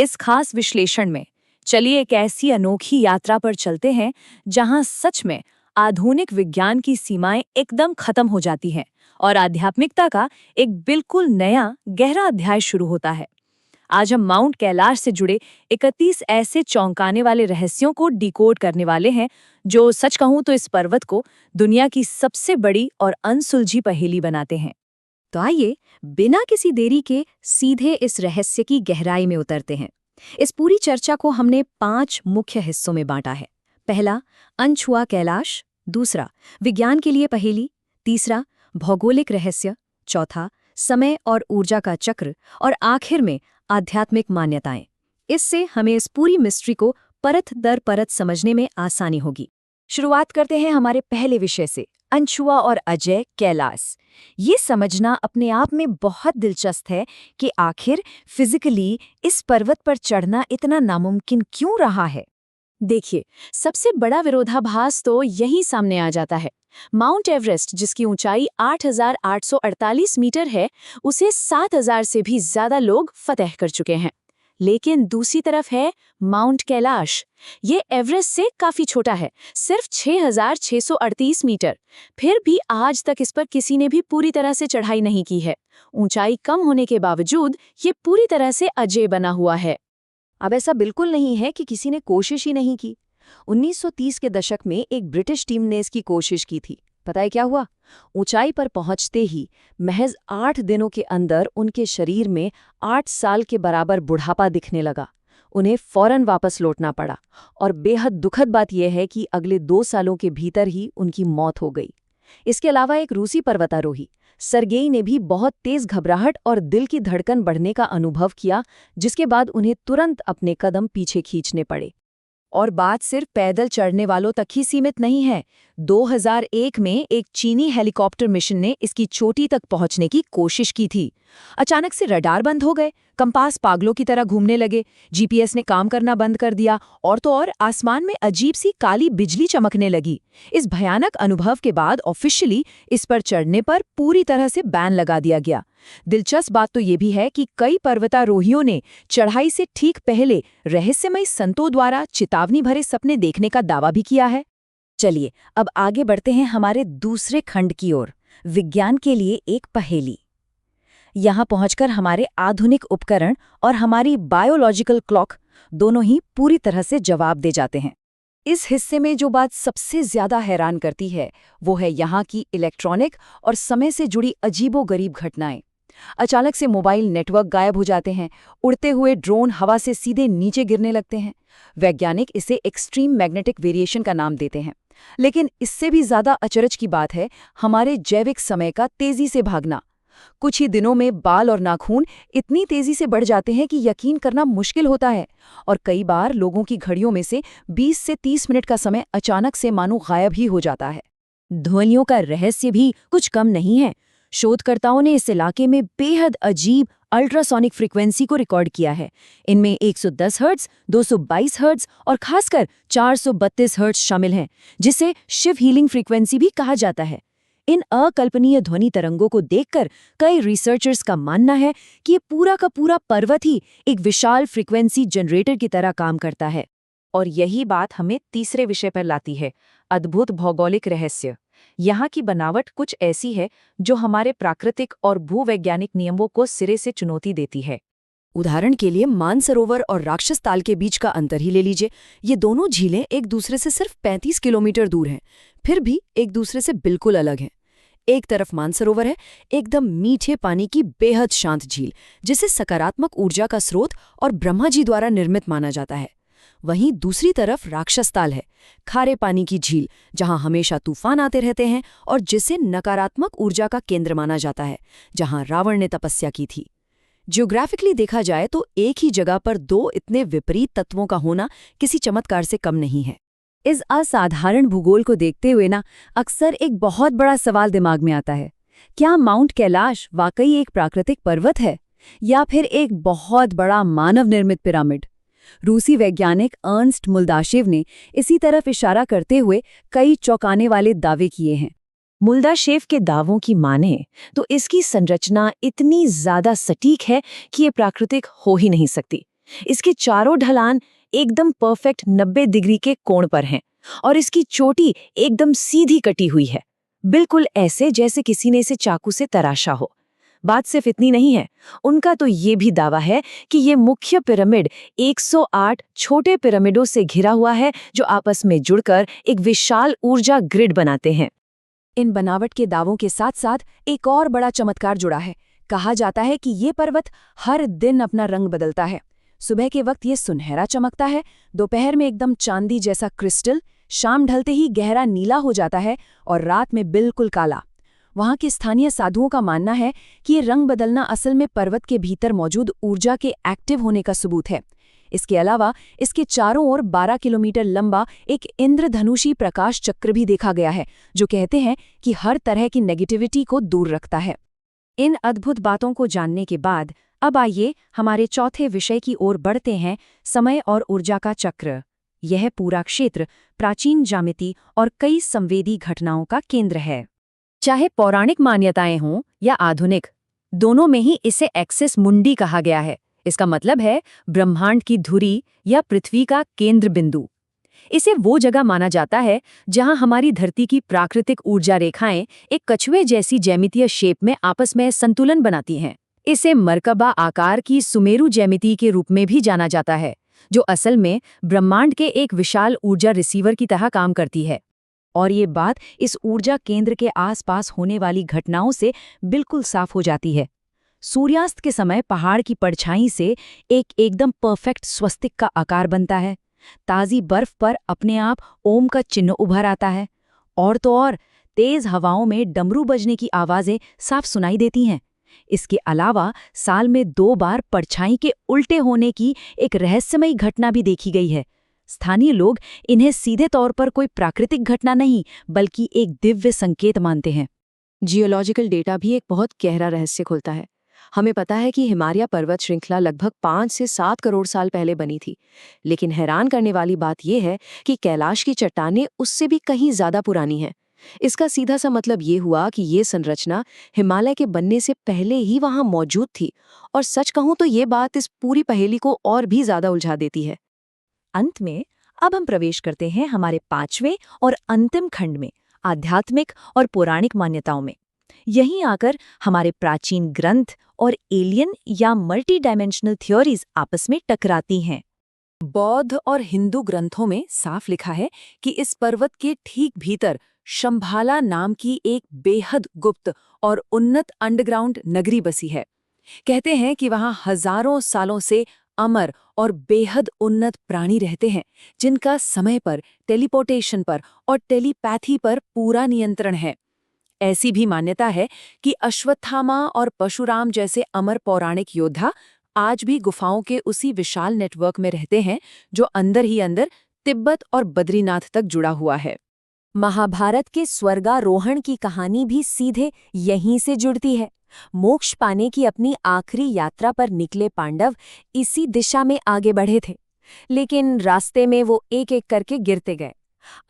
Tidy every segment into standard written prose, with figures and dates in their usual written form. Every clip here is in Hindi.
इस खास विश्लेषण में चलिए एक ऐसी अनोखी यात्रा पर चलते हैं जहां सच में आधुनिक विज्ञान की सीमाएं एकदम खत्म हो जाती हैं और आध्यात्मिकता का एक बिल्कुल नया गहरा अध्याय शुरू होता है। आज हम माउंट कैलाश से जुड़े 31 ऐसे चौंकाने वाले रहस्यों को डिकोड करने वाले हैं जो सच कहूं तो इस पर्वत को दुनिया की सबसे बड़ी और अनसुलझी पहेली बनाते हैं। तो आइए बिना किसी देरी के सीधे इस रहस्य की गहराई में उतरते हैं। इस पूरी चर्चा को हमने 5 मुख्य हिस्सों में बांटा है। पहला, अनछुआ कैलाश। दूसरा, विज्ञान के लिए पहेली। तीसरा, भौगोलिक रहस्य। चौथा, समय और ऊर्जा का चक्र। और आखिर में आध्यात्मिक मान्यताएं। इससे हमें इस पूरी मिस्ट्री को परत दर परत समझने में आसानी होगी। शुरुआत करते हैं हमारे पहले विषय से, अनछुआ और अजय कैलाश। ये समझना अपने आप में बहुत दिलचस्प है कि आखिर फिजिकली इस पर्वत पर चढ़ना इतना नामुमकिन क्यों रहा है। देखिए, सबसे बड़ा विरोधाभास तो यहीं सामने आ जाता है। माउंट एवरेस्ट, जिसकी ऊंचाई 8,848 मीटर है, उसे 7,000 से भी ज्यादा लोग फतह कर चुके हैं। लेकिन दूसरी तरफ है माउंट कैलाश। ये एवरेस्ट से काफी छोटा है, सिर्फ 6,638 मीटर। फिर भी आज तक इस पर किसी ने भी पूरी तरह से चढ़ाई नहीं की है। ऊंचाई कम होने के बावजूद ये पूरी तरह से अजेय बना हुआ है। अब ऐसा बिल्कुल नहीं है कि किसी ने कोशिश ही नहीं की। 1930 के दशक में एक ब्रिटिश टीम ने इसकी कोशिश की थी। पता है क्या हुआ? ऊंचाई पर पहुंचते ही महज 8 दिनों के अंदर उनके शरीर में 8 साल के बराबर बुढ़ापा दिखने लगा। उन्हें फौरन वापस लौटना पड़ा और बेहद दुखद बात यह है कि अगले 2 सालों के भीतर ही उनकी मौत हो गई। इसके अलावा एक रूसी पर्वतारोही सर्गेई ने भी बहुत तेज घबराहट और दिल की धड़कन बढ़ने का अनुभव किया, जिसके बाद उन्हें तुरंत अपने कदम पीछे खींचने पड़े। और बात सिर्फ पैदल चढ़ने वालों तक ही सीमित नहीं है। 2001 में एक चीनी हेलीकॉप्टर मिशन ने इसकी चोटी तक पहुंचने की कोशिश की थी। अचानक से रडार बंद हो गए, कंपास पागलों की तरह घूमने लगे, जीपीएस ने काम करना बंद कर दिया और तो और आसमान में अजीब सी काली बिजली चमकने लगी। इस भयानक अनुभव के बाद ऑफिशियली इस पर चढ़ने पर पूरी तरह से बैन लगा दिया गया। दिलचस्प बात तो ये भी है कि कई पर्वतारोहियों ने चढ़ाई से ठीक पहले रहस्यमयी संतों द्वारा चेतावनी भरे सपने देखने का दावा भी किया है। चलिए अब आगे बढ़ते हैं हमारे दूसरे खंड की ओर, विज्ञान के लिए एक पहेली। यहाँ पहुंचकर हमारे आधुनिक उपकरण और हमारी बायोलॉजिकल क्लॉक दोनों ही पूरी तरह से जवाब दे जाते हैं। इस हिस्से में जो बात सबसे ज्यादा हैरान करती है वो है यहाँ की इलेक्ट्रॉनिक और समय से जुड़ी अजीबोगरीब घटनाएं। अचानक से मोबाइल नेटवर्क गायब हो जाते हैं, उड़ते हुए ड्रोन हवा से सीधे नीचे गिरने लगते हैं। वैज्ञानिक इसे एक्सट्रीम मैग्नेटिक वेरिएशन का नाम देते हैं। लेकिन इससे भी ज्यादा अचरज की बात है हमारे जैविक समय का तेजी से भागना। कुछ ही दिनों में बाल और नाखून इतनी तेजी से बढ़ जाते हैं कि यकीन करना मुश्किल होता है और कई बार लोगों की घड़ियों में से 20 से 30 मिनट का समय अचानक से मानो गायब ही हो जाता है। ध्वनियों का रहस्य भी कुछ कम नहीं है। शोधकर्ताओं ने इस इलाके में बेहद अजीब अल्ट्रासोनिक फ्रीक्वेंसी को रिकॉर्ड किया है। इनमें 110 हर्ट्ज, 222 हर्ट्ज और खासकर 432 हर्ट्ज शामिल हैं, जिसे शिव हीलिंग फ्रीक्वेंसी भी कहा जाता है। इन अकल्पनीय ध्वनि तरंगों को देखकर कई रिसर्चर्स का मानना है कि ये पूरा का पूरा पर्वत ही एक विशाल फ्रीक्वेंसी जनरेटर की तरह काम करता है। और यही बात हमें तीसरे विषय पर लाती है, अद्भुत भौगोलिक रहस्य। यहाँ की बनावट कुछ ऐसी है जो हमारे प्राकृतिक और भूवैज्ञानिक नियमों को सिरे से चुनौती देती है। उदाहरण के लिए मानसरोवर और राक्षस ताल के बीच का अंतर ही ले लीजिए। ये दोनों झीलें एक दूसरे से सिर्फ 35 किलोमीटर दूर हैं, फिर भी एक दूसरे से बिल्कुल अलग हैं। एक तरफ मानसरोवर है, एकदम मीठे पानी की बेहद शांत झील, जिसे सकारात्मक ऊर्जा का स्रोत और ब्रह्मा जी द्वारा निर्मित माना जाता है। वहीं दूसरी तरफ राक्षस ताल है, खारे पानी की झील, जहां हमेशा तूफान आते रहते हैं और जिसे नकारात्मक ऊर्जा का केंद्र माना जाता है, जहां रावण ने तपस्या की थी। ज्योग्राफिकली देखा जाए तो एक ही जगह पर 2 इतने विपरीत तत्वों का होना किसी चमत्कार से कम नहीं है। इस असाधारण भूगोल को देखते हुए अक्सर एक बहुत बड़ा सवाल दिमाग में आता है, क्या माउंट कैलाश वाकई एक प्राकृतिक पर्वत है या फिर एक बहुत बड़ा मानव निर्मित पिरामिड? रूसी वैज्ञानिक अर्नस्ट मुल्दाशेव ने इसी तरफ इशारा करते हुए कई चौंकाने वाले दावे किए हैं। मुल्दाशेव के दावों की माने तो इसकी संरचना इतनी ज्यादा सटीक है कि ये प्राकृतिक हो ही नहीं सकती। इसके चारों ढलान एकदम परफेक्ट 90 डिग्री के कोण पर हैं और इसकी चोटी एकदम सीधी कटी हुई है, बिल्कुल ऐसे जैसे किसी ने इसे चाकू से तराशा हो। बात सिर्फ इतनी नहीं है, उनका तो ये भी दावा है कि ये मुख्य पिरामिड 108 छोटे पिरामिडों से घिरा हुआ है जो आपस में जुड़कर एक विशाल ऊर्जा ग्रिड बनाते हैं। इन बनावट के दावों के साथ साथ एक और बड़ा चमत्कार जुड़ा है। कहा जाता है कि ये पर्वत हर दिन अपना रंग बदलता है। सुबह के वक्त ये सुनहरा चमकता है, दोपहर में एकदम चांदी जैसा क्रिस्टल, शाम ढलते ही गहरा नीला हो जाता है और रात में बिल्कुल काला। वहाँ के स्थानीय साधुओं का मानना है कि ये रंग बदलना असल में पर्वत के भीतर मौजूद ऊर्जा के एक्टिव होने का सबूत है। इसके अलावा इसके चारों ओर 12 किलोमीटर लंबा एक इंद्रधनुषी प्रकाश चक्र भी देखा गया है, जो कहते हैं कि हर तरह की नेगेटिविटी को दूर रखता है। इन अद्भुत बातों को जानने के बाद अब आइए हमारे चौथे विषय की ओर बढ़ते हैं, समय और ऊर्जा का चक्र। यह पूरा क्षेत्र प्राचीन ज्यामिति और कई संवेदी घटनाओं का केंद्र है। चाहे पौराणिक मान्यताएं हों या आधुनिक, दोनों में ही इसे एक्सिस मुंडी कहा गया है। इसका मतलब है ब्रह्मांड की धुरी या पृथ्वी का केंद्र बिंदु। इसे वो जगह माना जाता है जहां हमारी धरती की प्राकृतिक ऊर्जा रेखाएं एक कछुए जैसी ज्यामितीय शेप में आपस में संतुलन बनाती हैं। इसे मरकबा आकार की सुमेरु ज्यामिति के रूप में भी जाना जाता है, जो असल में ब्रह्मांड के एक विशाल ऊर्जा रिसीवर की तरह काम करती है। और ये बात इस ऊर्जा केंद्र के आसपास होने वाली घटनाओं से बिल्कुल साफ हो जाती है। सूर्यास्त के समय पहाड़ की परछाई से एक एकदम परफेक्ट स्वस्तिक का आकार बनता है। ताज़ी बर्फ पर अपने आप ओम का चिन्ह उभर आता है। और तो और तेज हवाओं में डमरू बजने की आवाज़ें साफ सुनाई देती हैं। इसके अलावा साल में 2 बार परछाई के उल्टे होने की एक रहस्यमयी घटना भी देखी गई है। स्थानीय लोग इन्हें सीधे तौर पर कोई प्राकृतिक घटना नहीं, बल्कि एक दिव्य संकेत मानते हैं। जियोलॉजिकल डेटा भी एक बहुत गहरा रहस्य खोलता है। हमें पता है कि हिमालय पर्वत श्रृंखला लगभग 5 से 7 करोड़ साल पहले बनी थी, लेकिन हैरान करने वाली बात यह है कि कैलाश की चट्टानें उससे भी कहीं ज्यादा पुरानी हैं। इसका सीधा सा मतलब ये हुआ कि ये संरचना हिमालय के बनने से पहले ही वहां मौजूद थी। और सच कहूं तो ये बात इस पूरी पहेली को और भी ज्यादा उलझा देती है। अंत में अब हम प्रवेश करते हैं हमारे 5वें और अंतिम खंड में, आध्यात्मिक और पौराणिक मान्यताओं में। यहीं आकर हमारे प्राचीन ग्रंथ और एलियन या मल्टी डायमेंशनल थ्योरीज आपस में टकराती हैं। बौद्ध और हिंदू ग्रंथों में साफ लिखा है कि इस पर्वत के ठीक भीतर शंभाला नाम की एक बेहद गुप्त और उन्नत अंडरग्राउंड नगरी बसी है। कहते हैं कि वहां हजारों सालों से अमर और बेहद उन्नत प्राणी रहते हैं, जिनका समय पर, टेलीपोर्टेशन पर और टेलीपैथी पर पूरा नियंत्रण है। ऐसी भी मान्यता है कि अश्वत्थामा और परशुराम जैसे अमर पौराणिक योद्धा आज भी गुफाओं के उसी विशाल नेटवर्क में रहते हैं, जो अंदर ही अंदर तिब्बत और बद्रीनाथ तक जुड़ा हुआ है। महाभारत के स्वर्गारोहण की कहानी भी सीधे यहीं से जुड़ती है। मोक्ष पाने की अपनी आखिरी यात्रा पर निकले पांडव इसी दिशा में आगे बढ़े थे, लेकिन रास्ते में वो एक एक करके गिरते गए।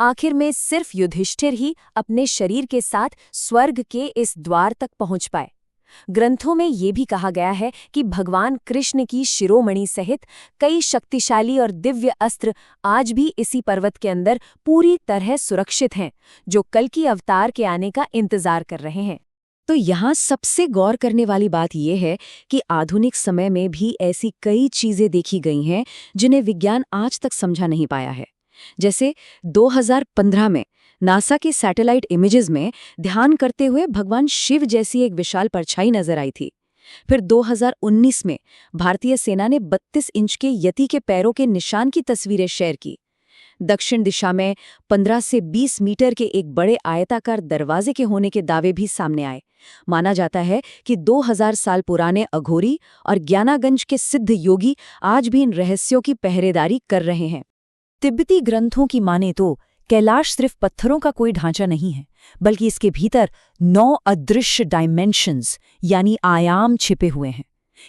आखिर में सिर्फ युधिष्ठिर ही अपने शरीर के साथ स्वर्ग के इस द्वार तक पहुंच पाए। ग्रंथों में ये भी कहा गया है कि भगवान कृष्ण की शिरोमणि सहित कई शक्तिशाली और दिव्य अस्त्र आज भी इसी पर्वत के अंदर पूरी तरह सुरक्षित हैं, जो कल्कि अवतार के आने का इंतजार कर रहे हैं। तो यहाँ सबसे गौर करने वाली बात यह है कि आधुनिक समय में भी ऐसी कई चीजें देखी गई हैं जिन्हें विज्ञान आज तक समझा नहीं पाया है। जैसे 2015 में नासा के सैटेलाइट इमेजेस में ध्यान करते हुए भगवान शिव जैसी एक विशाल परछाई नजर आई थी। फिर 2019 में भारतीय सेना ने 32 इंच के यति के पैरों के निशान की तस्वीरें शेयर की। दक्षिण दिशा में 15 से 20 मीटर के एक बड़े आयताकार दरवाजे के होने के दावे भी सामने आए। माना जाता है कि 2000 साल पुराने अघोरी और ज्ञानागंज के सिद्ध योगी आज भी इन रहस्यों की पहरेदारी कर रहे हैं। तिब्बती ग्रंथों की माने तो कैलाश सिर्फ पत्थरों का कोई ढांचा नहीं है, बल्कि इसके भीतर 9 अदृश्य डायमेंशंस यानी आयाम छिपे हुए हैं।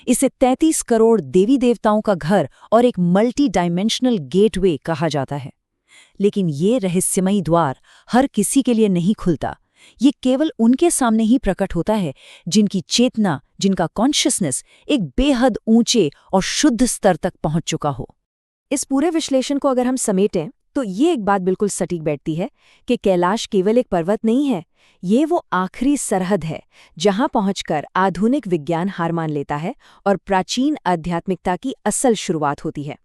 इसे 33 करोड़ देवी देवताओं का घर और एक मल्टी डायमेंशनल गेटवे कहा जाता है। लेकिन ये रहस्यमयी द्वार हर किसी के लिए नहीं खुलता, ये केवल उनके सामने ही प्रकट होता है जिनकी चेतना, जिनका कॉन्शियसनेस एक बेहद ऊंचे और शुद्ध स्तर तक पहुंच चुका हो। इस पूरे विश्लेषण को अगर हम समेटें तो ये एक बात बिल्कुल सटीक बैठती है कि कैलाश केवल एक पर्वत नहीं है, ये वो आखिरी सरहद है जहां पहुंचकर आधुनिक विज्ञान हार मान लेता है और प्राचीन आध्यात्मिकता की असल शुरुआत होती है।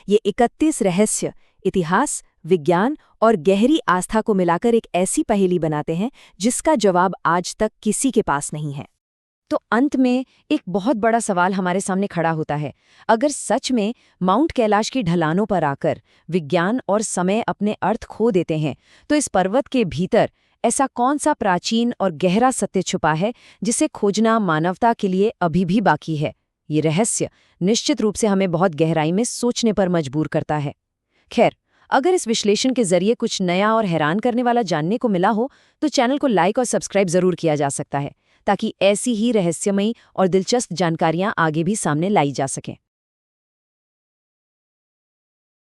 ये 31 रहस्य इतिहास, विज्ञान और गहरी आस्था को मिलाकर एक ऐसी पहेली बनाते हैं जिसका जवाब आज तक किसी के पास नहीं है। तो अंत में एक बहुत बड़ा सवाल हमारे सामने खड़ा होता है। अगर सच में माउंट कैलाश की ढलानों पर आकर विज्ञान और समय अपने अर्थ खो देते हैं, तो इस पर्वत के भीतर ऐसा कौन सा प्राचीन और गहरा सत्य छुपा है जिसे खोजना मानवता के लिए अभी भी बाकी है? ये रहस्य निश्चित रूप से हमें बहुत गहराई में सोचने पर मजबूर करता है। खैर, अगर इस विश्लेषण के जरिए कुछ नया और हैरान करने वाला जानने को मिला हो तो चैनल को लाइक और सब्सक्राइब जरूर किया जा सकता है, ताकि ऐसी ही रहस्यमयी और दिलचस्प जानकारियां आगे भी सामने लाई जा सकें।